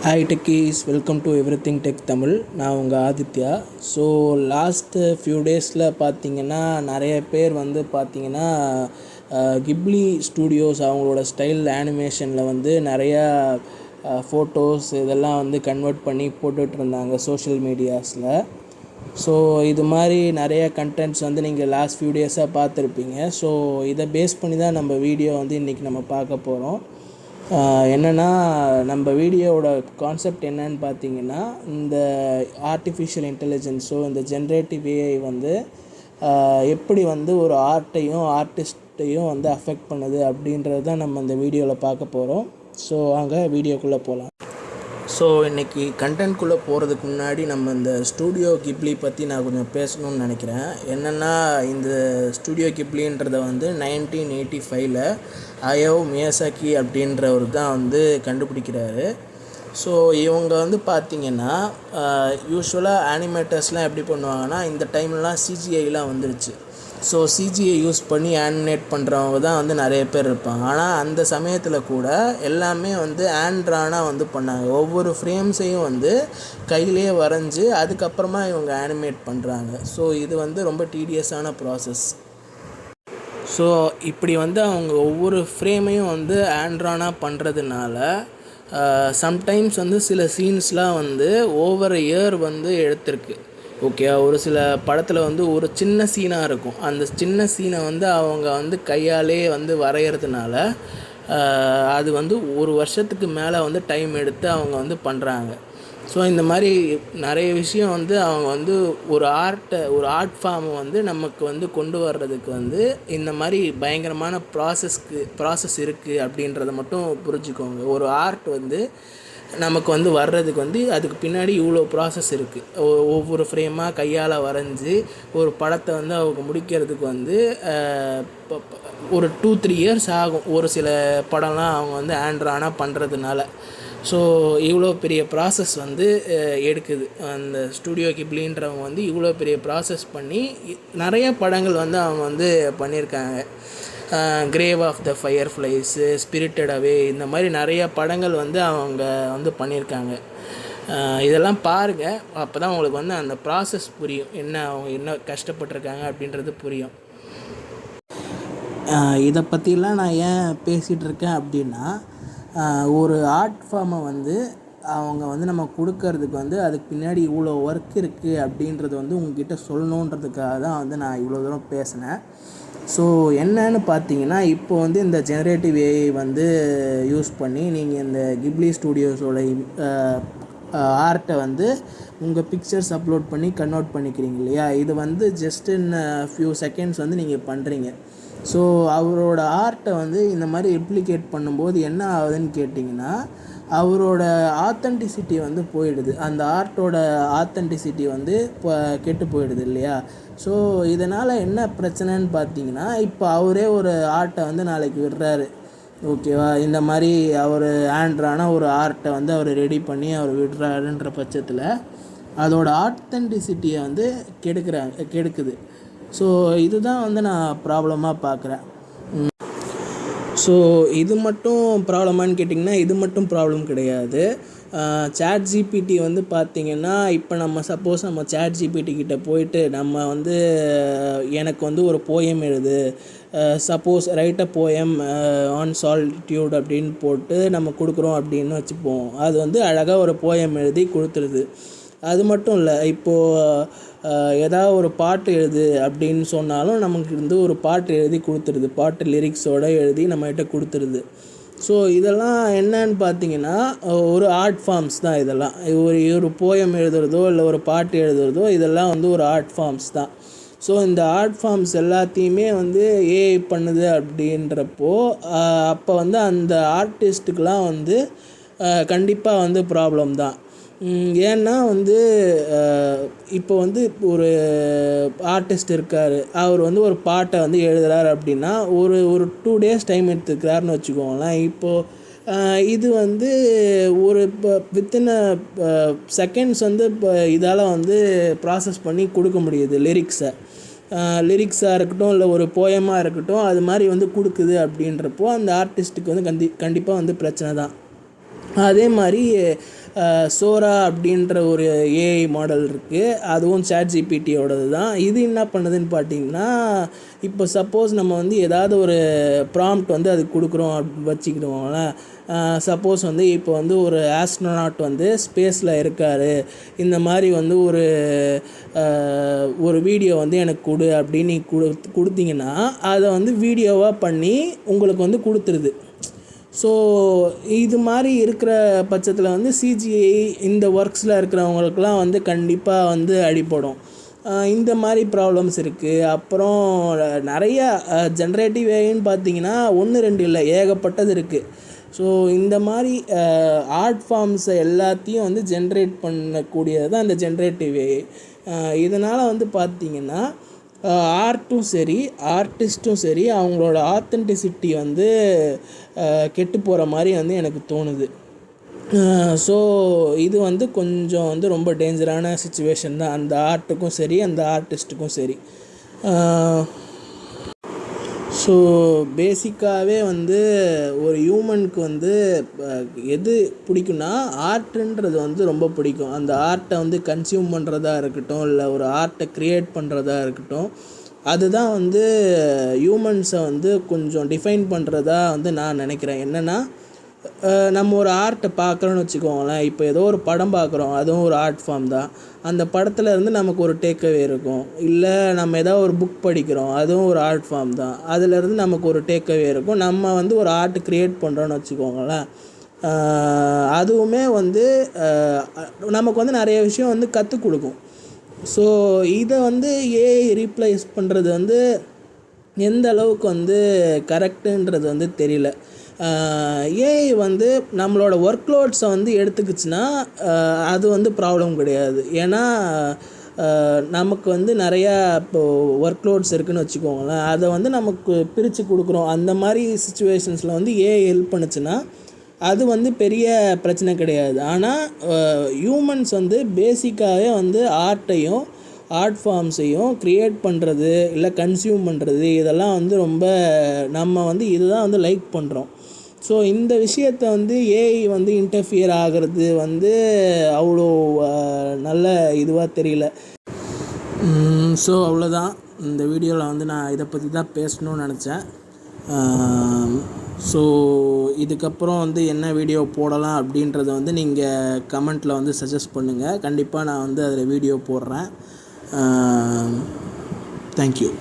Hi techies, welcome to everything tech Tamil. நான் உங்கள் Aditya. So last few டேஸில் பார்த்தீங்கன்னா நிறைய பேர் வந்து பார்த்தீங்கன்னா கிப்லி ஸ்டூடியோஸ் அவங்களோட ஸ்டைல் அனிமேஷனில் வந்து நிறையா ஃபோட்டோஸ் இதெல்லாம் வந்து கன்வெர்ட் பண்ணி போட்டுட்ருந்தாங்க சோஷியல் மீடியாஸில். ஸோ இது மாதிரி நிறைய கண்டென்ட்ஸ் வந்து நீங்கள் லாஸ்ட் ஃபியூ டேஸாக பார்த்துருப்பீங்க. ஸோ இதை பேஸ் பண்ணி தான் நம்ம வீடியோ வந்து இன்றைக்கி நம்ம பார்க்க போகிறோம். என்னென்னா, நம்ம வீடியோவோட கான்செப்ட் என்னன்னு பார்த்தீங்கன்னா, இந்த ஆர்டிஃபிஷியல் இன்டெலிஜென்ஸோ இந்த ஜென்ரேட்டிவ் ஏஐ வந்து எப்படி வந்து ஒரு ஆர்டிஸ்ட்டையும் வந்து அஃபெக்ட் பண்ணுது அப்படின்றது தான் நம்ம இந்த வீடியோவில் பார்க்க போகிறோம். ஸோ அங்கே வீடியோக்குள்ளே போகலாம். ஸோ இன்றைக்கி கண்டென்ட்குள்ளே போகிறதுக்கு முன்னாடி நம்ம இந்த ஸ்டூடியோ கிப்லி பற்றி நான் கொஞ்சம் பேசணும்னு நினைக்கிறேன். என்னென்னா, இந்த ஸ்டூடியோ கிப்லின்றதை வந்து 1985 ஹயோ மியாசாகி அப்படின்றவர் தான் வந்து கண்டுபிடிக்கிறாரு. ஸோ இவங்க வந்து பார்த்திங்கன்னா யூஸ்வலாக அனிமேட்டர்ஸ்லாம் எப்படி பண்ணுவாங்கன்னா, இந்த டைம்லலாம் சிஜிஐலாம் வந்துருச்சு. ஸோ சிஜிஐ யூஸ் பண்ணி ஆனிமேட் பண்ணுறவங்க தான் வந்து நிறைய பேர் இருப்பாங்க. ஆனால் அந்த சமயத்தில் கூட எல்லாமே வந்து ஆண்ட்ரானாக வந்து பண்ணாங்க. ஒவ்வொரு ஃப்ரேம்ஸையும் வந்து கையிலே வரைஞ்சி அதுக்கப்புறமா இவங்க ஆனிமேட் பண்ணுறாங்க. ஸோ இது வந்து ரொம்ப டீடியஸான ப்ராசஸ். ஸோ இப்படி வந்து அவங்க ஒவ்வொரு ஃப்ரேமையும் வந்து ஆண்ட்ரானாக பண்ணுறதுனால சம்டைம்ஸ் வந்து சில சீன்ஸ்லாம் வந்து ஓவர் இயர் வந்து எடுத்திருக்கு. ஓகே, ஒரு சில படத்தில் வந்து ஒரு சின்ன சீனாக இருக்கும். அந்த சின்ன சீனை வந்து அவங்க வந்து கையாலே வந்து வரைகிறதுனால அது வந்து ஒரு வருஷத்துக்கு மேலே வந்து டைம் எடுத்து அவங்க வந்து பண்ணுறாங்க. ஸோ இந்த மாதிரி நிறைய விஷயம் வந்து அவங்க வந்து ஒரு ஆர்ட் ஃபார்மை வந்து நமக்கு வந்து கொண்டு வர்றதுக்கு வந்து இந்த மாதிரி பயங்கரமான ப்ராசஸ் இருக்குது அப்படின்றத மட்டும் புரிஞ்சுக்கோங்க. ஒரு ஆர்ட் வந்து நமக்கு வந்து வர்றதுக்கு வந்து அதுக்கு பின்னாடி இவ்வளோ ப்ராசஸ் இருக்குது. ஒவ்வொரு ஃப்ரேமாக கையால் வரைஞ்சி ஒரு படத்தை வந்து அவங்க முடிக்கிறதுக்கு வந்து ஒரு 2-3 இயர்ஸ் ஆகும். ஒரு சில படம்லாம் அவங்க வந்து ஆண்ட்ரானாக பண்ணுறதுனால. ஸோ இவ்வளோ பெரிய ப்ராசஸ் வந்து எடுக்குது. அந்த ஸ்டூடியோ கிப்லின்றவங்க வந்து இவ்வளோ பெரிய ப்ராசஸ் பண்ணி நிறைய படங்கள் வந்து அவங்க வந்து பண்ணியிருக்காங்க. கிரேவ் ஆஃப் த ஃபயர்ஃப்ளைஸு, ஸ்பிரிட்டட் அவே, இந்த மாதிரி நிறைய படங்கள் வந்து அவங்க வந்து பண்ணியிருக்காங்க. இதெல்லாம் பாருங்கள், அப்போ தான் உங்களுக்கு வந்து அந்த ப்ராசஸ் புரியும். அவங்க என்ன கஷ்டப்பட்டிருக்காங்க அப்படின்றது புரியும். இதை பற்றிலாம் நான் ஏன் பேசிகிட்டு இருக்கேன் அப்படின்னா, ஒரு ஆர்ட் ஃபார்மை வந்து அவங்க வந்து நம்ம கொடுக்கறதுக்கு வந்து அதுக்கு பின்னாடி இவ்வளோ ஒர்க் இருக்குது அப்படின்றது வந்து உங்ககிட்ட சொல்லணுன்றதுக்காக தான் வந்து நான் இவ்வளோ தூரம் பேசினேன். ஸோ என்னன்னு பார்த்தீங்கன்னா, இப்போ வந்து இந்த ஜெனரேட்டிவ் ஏஐ வந்து யூஸ் பண்ணி நீங்கள் இந்த கிப்லி ஸ்டூடியோஸோட ஆர்ட்டை வந்து உங்கள் பிக்சர்ஸ் அப்லோட் பண்ணி கன்வெர்ட் பண்ணிக்கிறீங்க இல்லையா? இது வந்து ஜஸ்ட் இன் ஃபியூ செகண்ட்ஸ் வந்து நீங்கள் பண்ணுறீங்க. ஸோ அவரோட ஆர்ட்டை வந்து இந்த மாதிரி ரெப்ளிகேட் பண்ணும்போது என்ன ஆகுதுன்னு கேட்டிங்கன்னா, அவரோட ஆத்தென்டிசிட்டி வந்து போயிடுது. அந்த ஆர்ட்டோட ஆத்தென்டிசிட்டி வந்து இப்போ கெட்டு போயிடுது இல்லையா? ஸோ இதனால் என்ன பிரச்சனைன்னு பார்த்தீங்கன்னா, இப்போ அவரே ஒரு ஆர்ட்டை வந்து நாளைக்கு விடுறாரு, ஓகேவா? இந்த மாதிரி அவர் ஆண்ட்ரான ஒரு ஆர்ட்டை வந்து அவர் ரெடி பண்ணி அவர் விடுறாருன்ற பட்சத்தில் அதோட ஆத்தென்டிசிட்டியை வந்து கெடுக்குது. ஸோ இதுதான் வந்து நான் ப்ராப்ளமாக பார்க்குறேன். ஸோ இது மட்டும் ப்ராப்ளமானு கேட்டிங்கன்னா, இது மட்டும் ப்ராப்ளம் கிடையாது. சாட் ஜிபிடி வந்து பார்த்திங்கன்னா, இப்போ நம்ம சப்போஸ் நம்ம சாட் ஜிபிடி கிட்டே போயிட்டு நம்ம வந்து எனக்கு வந்து ஒரு போயம் எழுது, suppose right a poem on solitude அப்படின்னு போட்டு நம்ம கொடுக்குறோம் அப்படின்னு வச்சுப்போம். அது வந்து அழகாக ஒரு போயம் எழுதி கொடுத்துருது. அது மட்டும் இல்லை, இப்போது ஏதாவது ஒரு பாட்டு எழுது அப்படின்னு சொன்னாலும் நமக்கு வந்து ஒரு பாட்டு எழுதி கொடுத்துருது. பாட்டு லிரிக்ஸோடு எழுதி நம்மகிட்ட கொடுத்துருது. ஸோ இதெல்லாம் என்னன்னு பார்த்தீங்கன்னா, ஒரு ஆர்ட் ஃபார்ம்ஸ் தான் இதெல்லாம். ஒரு போயம் எழுதுறதோ இல்லை ஒரு பாட்டு எழுதுறதோ இதெல்லாம் வந்து ஒரு ஆர்ட் ஃபார்ம்ஸ் தான். ஸோ இந்த ஆர்ட் ஃபார்ம்ஸ் எல்லாத்தையுமே வந்து ஏஐ பண்ணுது அப்படின்றப்போ அப்போ வந்து அந்த ஆர்டிஸ்ட்டுக்கெலாம் வந்து கண்டிப்பாக வந்து ப்ராப்ளம் தான். ஏன்னா வந்து இப்போ வந்து ஒரு ஆர்டிஸ்ட் இருக்கார், அவர் வந்து ஒரு பாட்டை வந்து எழுதுகிறார் அப்படின்னா ஒரு 2 days டைம் எடுத்துக்கிறாருன்னு வச்சுக்கோங்களேன். இப்போது இது வந்து ஒரு இப்போ வித்தின் செகண்ட்ஸ் வந்து இப்போ இதால் வந்து ப்ராசஸ் பண்ணி கொடுக்க முடியுது. லிரிக்ஸாக இருக்கட்டும் இல்லை ஒரு போயமாக இருக்கட்டும், அது மாதிரி வந்து கொடுக்குது அப்படின்றப்போ அந்த ஆர்டிஸ்ட்டுக்கு வந்து கண்டிப்பாக வந்து பிரச்சனை தான். அதே மாதிரி சோரா அப்படின்ற ஒரு ஏஐ மாடல் இருக்குது, அதுவும் ChatGPTயோடது தான். இது என்ன பண்ணுதுன்னு பார்த்தீங்கன்னா, இப்போ சப்போஸ் நம்ம வந்து ஏதாவது ஒரு ப்ராம்ப்ட் வந்து அதுக்கு கொடுக்குறோம் வச்சுக்கிடுவோங்களேன். சப்போஸ் வந்து இப்போ வந்து ஒரு ஆஸ்ட்ரோனாட் வந்து ஸ்பேஸில் இருக்கார், இந்த மாதிரி வந்து ஒரு வீடியோ வந்து எனக்கு கொடு அப்படின்னு நீங்கள் கொடுத்தீங்கன்னா அதை வந்து வீடியோவாக பண்ணி உங்களுக்கு வந்து கொடுத்துருது. ஸோ இது மாதிரி இருக்கிற பட்சத்தில் வந்து சிஜிஐ இந்த ஒர்க்ஸில் இருக்கிறவங்களுக்குலாம் வந்து கண்டிப்பாக வந்து அடிப்படும். இந்த மாதிரி ப்ராப்ளம்ஸ் இருக்குது. அப்புறம் நிறையா ஜென்ரேட்டிவ் ஏஐன்னு பார்த்தீங்கன்னா 1 2 இல்லை, ஏகப்பட்டது இருக்குது. ஸோ இந்த மாதிரி ஆர்ட் ஃபார்ம்ஸை எல்லாத்தையும் வந்து ஜென்ரேட் பண்ணக்கூடியது தான் இந்த ஜென்ரேட்டிவ் ஏஐ. இதனால் வந்து பார்த்திங்கன்னா ஆர்ட்டும் சரி ஆர்டிஸ்ட்டும் சரி அவங்களோட ஆத்தென்டிசிட்டி வந்து கெட்டு போகிற மாதிரி வந்து எனக்கு தோணுது. ஸோ இது வந்து கொஞ்சம் வந்து ரொம்ப டேஞ்சரான சிச்சுவேஷன் தான், அந்த ஆர்ட்டுக்கும் சரி அந்த ஆர்டிஸ்ட்டுக்கும் சரி. ஸோ பேசிக்காகவே வந்து ஒரு ஹியூமனுக்கு வந்து எது பிடிக்குன்னா ஆர்ட்டுன்றது வந்து ரொம்ப பிடிக்கும். அந்த ஆர்ட்டை வந்து கன்சியூம் பண்ணுறதா இருக்கட்டும், இல்லை ஒரு ஆர்ட்டை க்ரியேட் பண்ணுறதா இருக்கட்டும், அதுதான் வந்து ஹியூமன்ஸை வந்து கொஞ்சம் டிஃபைன் பண்ணுறதா வந்து நான் நினைக்கிறேன். என்னென்னா, நம்ம ஒரு ஆர்ட்டை பார்க்குறோன்னு வச்சுக்கோங்களேன். இப்போ ஏதோ ஒரு படம் பார்க்குறோம், அதுவும் ஒரு ஆர்ட் ஃபார்ம் தான். அந்த படத்தில் இருந்து நமக்கு ஒரு டேக்அவே இருக்கும். இல்லை நம்ம ஏதாவது ஒரு புக் படிக்கிறோம், அதுவும் ஒரு ஆர்ட் ஃபார்ம் தான். அதிலேருந்து நமக்கு ஒரு டேக்அவே இருக்கும். நம்ம வந்து ஒரு ஆர்ட் க்ரியேட் பண்ணுறோன்னு வச்சுக்கோங்களேன். அதுவுமே வந்து நமக்கு வந்து நிறைய விஷயம் வந்து கற்றுக் கொடுக்கும். ஸோ இதை வந்து ஏஐ ரீப்ளேஸ் பண்ணுறது வந்து எந்த அளவுக்கு வந்து கரெக்டுன்றது வந்து தெரியல. ஏஐ வந்து நம்மளோட ஒர்க் லோட்ஸை வந்து எடுத்துக்கிச்சுன்னா அது வந்து ப்ராப்ளம் கிடையாது. ஏன்னா நமக்கு வந்து நிறையா இப்போது ஒர்க் லோட்ஸ் இருக்குதுன்னு வச்சுக்கோங்களேன், அதை வந்து நமக்கு பிரித்து கொடுக்குறோம். அந்த மாதிரி சிச்சுவேஷன்ஸில் வந்து ஏஐ ஹெல்ப் பண்ணுச்சுன்னா அது வந்து பெரிய பிரச்சனை கிடையாது. ஆனால் ஹியூமன்ஸ் வந்து பேசிக்காகவே வந்து ஆர்ட்டையும் ஆர்ட் ஃபார்ம்ஸையும் க்ரியேட் பண்ணுறது இல்லை கன்சியூம் பண்ணுறது இதெல்லாம் வந்து ரொம்ப நம்ம வந்து இதுதான் வந்து லைக் பண்ணுறோம். ஸோ இந்த விஷயத்தை வந்து ஏஐ வந்து இன்டர்ஃபியர் ஆகிறது வந்து அவ்வளோ நல்ல இதுவாக தெரியல. ஸோ அவ்வளோதான், இந்த வீடியோவில் வந்து நான் இதை பற்றி தான் பேசணும்னு நினச்சேன். ஸோ இதுக்கப்புறம் வந்து என்ன வீடியோ போடலாம் அப்படின்றத வந்து நீங்கள் கமெண்ட்டில் வந்து சஜஸ்ட் பண்ணுங்கள். கண்டிப்பாக நான் வந்து அதில் வீடியோ போடுறேன். தேங்க்யூ.